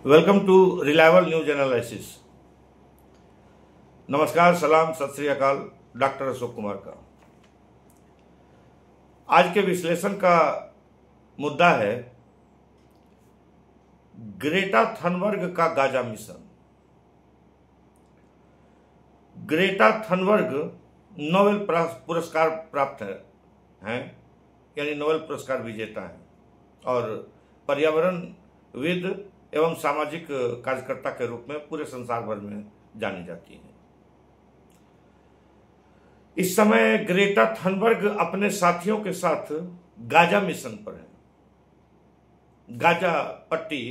Welcome to reliable news analysis. नमस्कार, सलाम, सत श्री अकाल। डॉक्टर अशोक कुमार का आज के विश्लेषण का मुद्दा है ग्रेटा थनबर्ग का Gaza mission. Greta Thunberg Nobel पुरस्कार प्राप्त हैं, यानी नोबेल पुरस्कार विजेता हैं और पर्यावरणविद एवं सामाजिक कार्यकर्ता के रूप में पूरे संसार भर में जानी जाती है। इस समय ग्रेटा थनबर्ग अपने साथियों के साथ गाजा मिशन पर है। गाजा पट्टी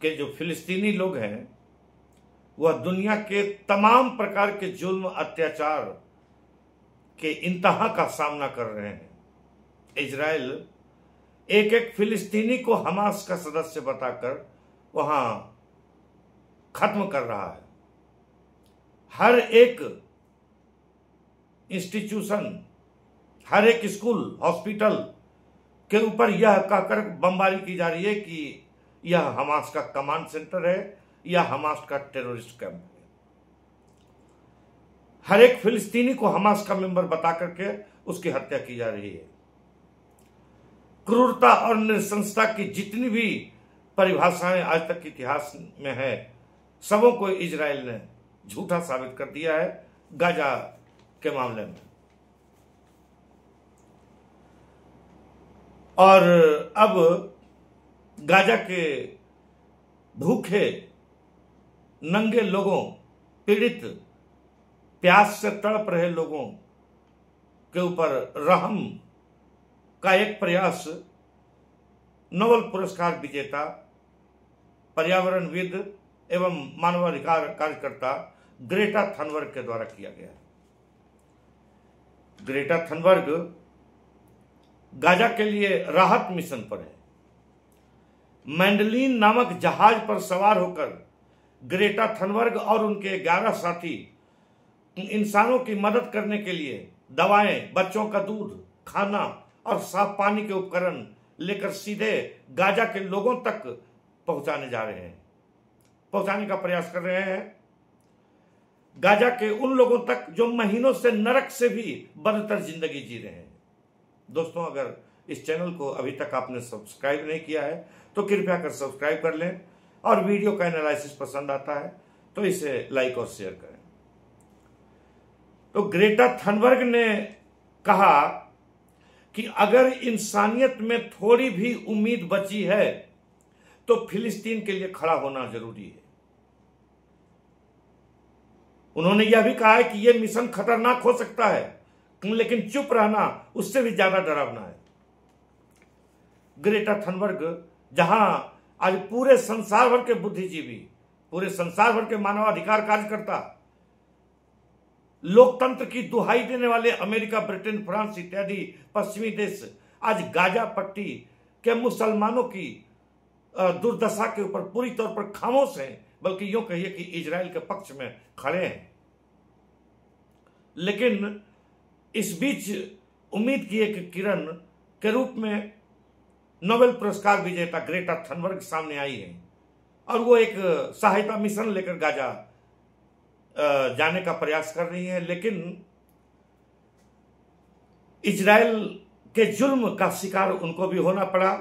के जो फिलिस्तीनी लोग हैं वह दुनिया के तमाम प्रकार के जुल्म अत्याचार के इंतहा का सामना कर रहे हैं। इजराइल एक एक फिलिस्तीनी को हमास का सदस्य बताकर वहां खत्म कर रहा है। हर एक इंस्टीट्यूशन, हर एक स्कूल, हॉस्पिटल के ऊपर यह कहकर बमबारी की जा रही है कि यह हमास का कमांड सेंटर है या हमास का टेररिस्ट कैंप है। हर एक फिलिस्तीनी को हमास का मेंबर बता करके उसकी हत्या की जा रही है। क्रूरता और नृशंसता की जितनी भी परिभाषाएं आज तक इतिहास में है, सबों को इजराइल ने झूठा साबित कर दिया है गाजा के मामले में। और अब गाजा के भूखे नंगे लोगों, पीड़ित, प्यास से तड़प रहे लोगों के ऊपर रहम का एक प्रयास नोबेल पुरस्कार विजेता, पर्यावरणविद एवं मानवाधिकार कार्यकर्ता ग्रेटा थनबर्ग के द्वारा किया गया है। ग्रेटा थनबर्ग गाजा के लिए राहत मिशन पर है। मैंडलिन नामक जहाज पर सवार होकर ग्रेटा थनबर्ग और उनके 11 साथी इंसानों की मदद करने के लिए दवाएं, बच्चों का दूध, खाना और साफ पानी के उपकरण लेकर सीधे गाजा के लोगों तक पहुंचाने का प्रयास कर रहे हैं। गाजा के उन लोगों तक जो महीनों से नरक से भी बदतर जिंदगी जी रहे हैं। दोस्तों, अगर इस चैनल को अभी तक आपने सब्सक्राइब नहीं किया है तो कृपया कर सब्सक्राइब कर लें और वीडियो का एनालिसिस पसंद आता है तो इसे लाइक और शेयर करें। तो ग्रेटा थनबर्ग ने कहा कि अगर इंसानियत में थोड़ी भी उम्मीद बची है तो फिलिस्तीन के लिए खड़ा होना जरूरी है। उन्होंने यह भी कहा है कि यह मिशन खतरनाक हो सकता है, लेकिन चुप रहना उससे भी ज्यादा डरावना है। ग्रेटा थनबर्ग जहां आज पूरे संसार भर के बुद्धिजीवी, पूरे संसार भर के मानवाधिकार कार्यकर्ता, लोकतंत्र की दुहाई देने वाले अमेरिका, ब्रिटेन, फ्रांस इत्यादि पश्चिमी देश आज गाजा पट्टी के मुसलमानों की दुर्दशा के ऊपर पूरी तौर पर खामोश हैं, बल्कि यूं कहिए कि इजराइल के पक्ष में खड़े हैं। लेकिन इस बीच उम्मीद की एक किरण के रूप में नोबेल पुरस्कार विजेता ग्रेटा थनबर्ग सामने आई है और वो एक सहायता मिशन लेकर गाजा जाने का प्रयास कर रही है। लेकिन इजराइल के जुल्म का शिकार उनको भी होना पड़ा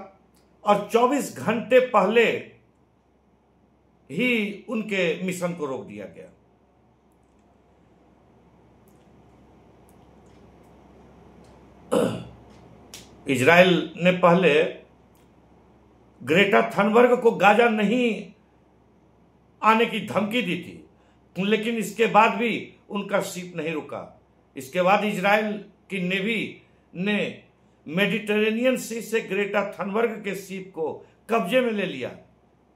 और 24 घंटे पहले ही उनके मिशन को रोक दिया गया। इजराइल ने पहले ग्रेटा थनबर्ग को गाजा नहीं आने की धमकी दी थी, लेकिन इसके बाद भी उनका शिप नहीं रुका। इसके बाद इजराइल की नेवी ने मेडिटेरेनियन सी से ग्रेटा थनबर्ग के शिप को कब्जे में ले लिया।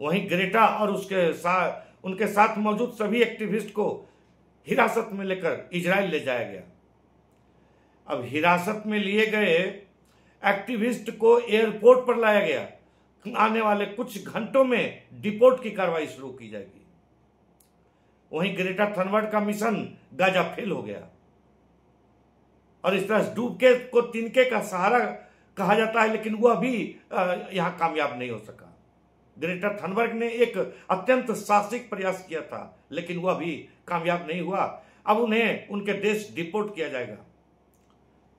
वहीं ग्रेटा और उनके साथ मौजूद सभी एक्टिविस्ट को हिरासत में लेकर इजराइल ले जाया गया। अब हिरासत में लिए गए एक्टिविस्ट को एयरपोर्ट पर लाया गया। आने वाले कुछ घंटों में डिपोर्ट की कार्रवाई शुरू की जाएगी। वहीं ग्रेटा थनबर्ग का मिशन गाजा फेल हो गया और इस तरह डूबके को तिनके का सहारा कहा जाता है, लेकिन वह भी यहां कामयाब नहीं हो सका। ग्रेटा थनबर्ग ने एक अत्यंत साहसिक प्रयास किया था, लेकिन वह भी कामयाब नहीं हुआ। अब उन्हें उनके देश डिपोर्ट किया जाएगा।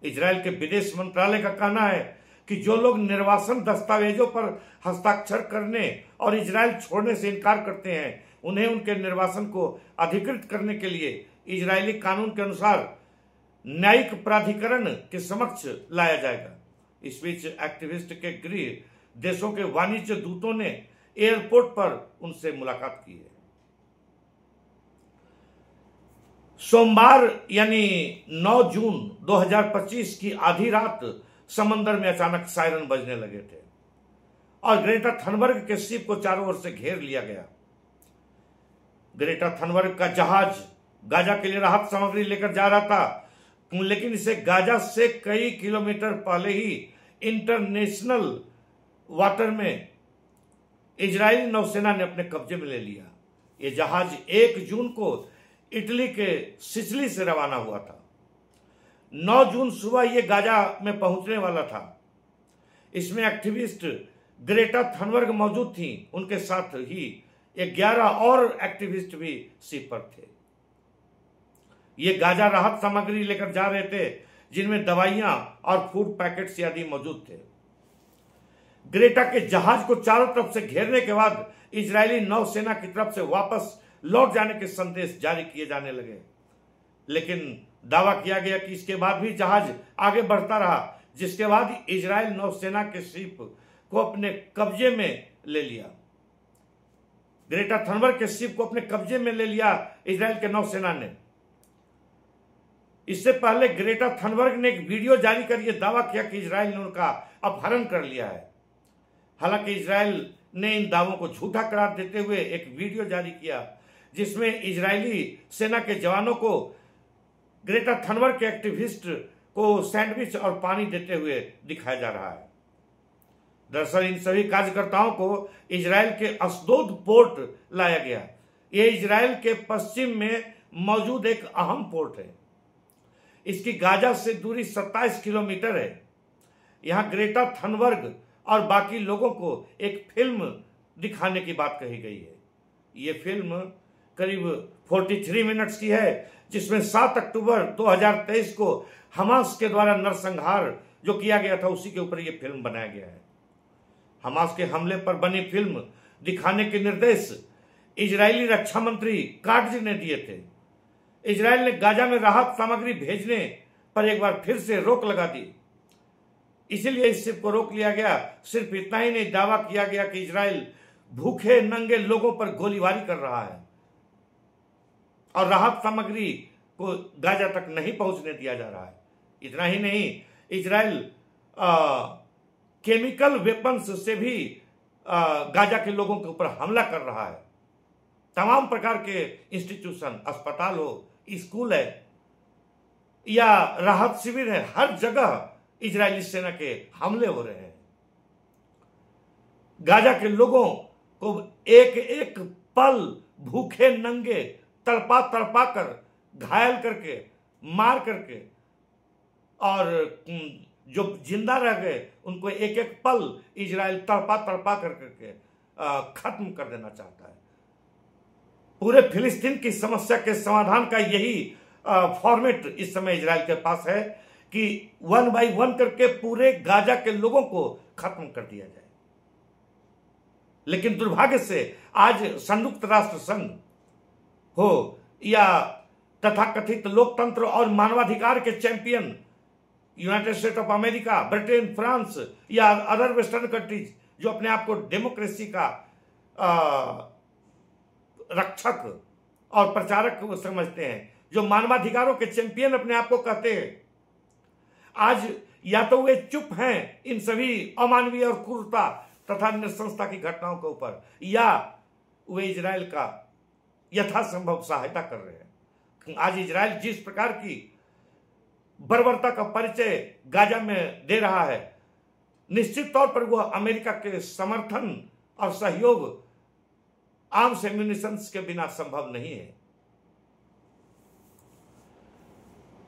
इजराइल के विदेश मंत्रालय का कहना है कि जो लोग निर्वासन दस्तावेजों पर हस्ताक्षर करने और इजराइल छोड़ने से इनकार करते हैं, उन्हें उनके निर्वासन को अधिकृत करने के लिए इजरायली कानून के अनुसार न्यायिक प्राधिकरण के समक्ष लाया जाएगा। इस बीच एक्टिविस्ट के गृह देशों के वाणिज्य दूतों ने एयरपोर्ट पर उनसे मुलाकात की है। सोमवार यानी 9 जून 2025 की आधी रात समंदर में अचानक सायरन बजने लगे थे और ग्रेटा थनबर्ग के शिप को चारों ओर से घेर लिया गया। ग्रेटा थनबर्ग का जहाज गाजा के लिए राहत सामग्री लेकर जा रहा था, लेकिन इसे गाजा से कई किलोमीटर पहले ही इंटरनेशनल वाटर में इजरायली नौसेना ने अपने कब्जे में ले लिया। यह जहाज 1 जून को इटली के सिसिली से रवाना हुआ था। 9 जून सुबह यह गाजा में पहुंचने वाला था। इसमें एक्टिविस्ट ग्रेटा थनबर्ग मौजूद थी। उनके साथ ही 11 और एक्टिविस्ट भी शिप पर थे। ये गाजा राहत सामग्री लेकर जा रहे थे, जिनमें दवाइयां और फूड पैकेट्स आदि मौजूद थे। ग्रेटा के जहाज को चारों तरफ से घेरने के बाद इजरायली नौसेना की तरफ से वापस लौट जाने के संदेश जारी किए जाने लगे, लेकिन दावा किया गया कि इसके बाद भी जहाज आगे बढ़ता रहा, जिसके बाद इजरायल नौसेना के शिप को अपने कब्जे में ले लिया। ग्रेटा थनबर्ग के शिप को अपने कब्जे में ले लिया इजरायल के नौसेना ने। इससे पहले ग्रेटा थनबर्ग ने एक वीडियो जारी कर यह दावा किया कि इजरायल ने उनका अपहरण कर लिया है। हालांकि इजरायल ने इन दावों को झूठा करार देते हुए एक वीडियो जारी किया, जिसमें इजरायली सेना के जवानों को ग्रेटा थनबर्ग के एक्टिविस्ट को सैंडविच और पानी देते हुए दिखाया जा रहा है। दरअसल इन सभी कार्यकर्ताओं को इजरायल के अशदोद पोर्ट लाया गया। यह इजरायल के पश्चिम में मौजूद एक अहम पोर्ट है। इसकी गाजा से दूरी 27 किलोमीटर है। यहां ग्रेटा थनबर्ग और बाकी लोगों को एक फिल्म दिखाने की बात कही गई है। यह फिल्म करीब 43 मिनट्स की है, जिसमें 7 अक्टूबर 2023 को हमास के द्वारा नरसंहार जो किया गया था, उसी के ऊपर यह फिल्म बनाया गया है। हमास के हमले पर बनी फिल्म दिखाने के निर्देश इजरायली रक्षा मंत्री काट्ज ने दिए थे। इजरायल ने गाजा में राहत सामग्री भेजने पर एक बार फिर से रोक लगा दी, इसीलिए इस शिप को रोक लिया गया। सिर्फ इतना ही नहीं, दावा किया गया कि इजरायल भूखे नंगे लोगों पर गोलीबारी कर रहा है और राहत सामग्री को गाजा तक नहीं पहुंचने दिया जा रहा है। इतना ही नहीं, इजरायल केमिकल वेपन्स से भी गाजा के लोगों के ऊपर हमला कर रहा है। तमाम प्रकार के इंस्टीट्यूशन, अस्पताल हो, स्कूल है या राहत शिविर है, हर जगह इजरायली सेना के हमले हो रहे हैं। गाजा के लोगों को एक एक पल भूखे नंगे तड़पा तड़पा कर, घायल करके, मार करके, और जो जिंदा रह गए उनको एक एक पल इजरायल तड़पा तड़पा करके खत्म कर देना चाहता है। पूरे फिलिस्तीन की समस्या के समाधान का यही फॉर्मेट इस समय इजरायल के पास है कि 1 बाय 1 करके पूरे गाजा के लोगों को खत्म कर दिया जाए। लेकिन दुर्भाग्य से आज संयुक्त राष्ट्र संघ हो या तथाकथित लोकतंत्र और मानवाधिकार के champion United state of America, Britain, France या अदर वेस्टर्न कंट्रीज जो अपने आप को डेमोक्रेसी का रक्षक और प्रचारक समझते हैं, जो मानवाधिकारों के चैंपियन अपने आप को कहते हैं, आज या तो वे चुप हैं इन सभी अमानवीय और क्रूरता तथा नृशंसता की घटनाओं के ऊपर, या वे इजरायल का यथासंभव सहायता कर रहे हैं। आज इजरायल जिस प्रकार की बर्बरता का परिचय गाजा में दे रहा है, निश्चित तौर पर वह अमेरिका के समर्थन और सहयोग आर्म्स एम्यूनिशंस के बिना संभव नहीं है।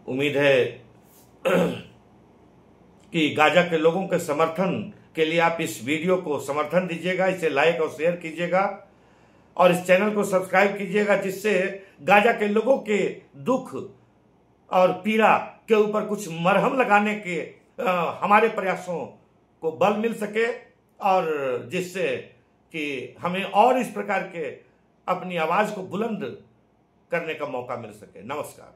उम्मीद है कि गाजा के लोगों के समर्थन के लिए आप इस वीडियो को समर्थन दीजिएगा, इसे लाइक और शेयर कीजिएगा और इस चैनल को सब्सक्राइब कीजिएगा, जिससे गाजा के लोगों के दुख और पीड़ा के ऊपर कुछ मरहम लगाने के हमारे प्रयासों को बल मिल सके और जिससे कि हमें और इस प्रकार के अपनी आवाज को बुलंद करने का मौका मिल सके। नमस्कार।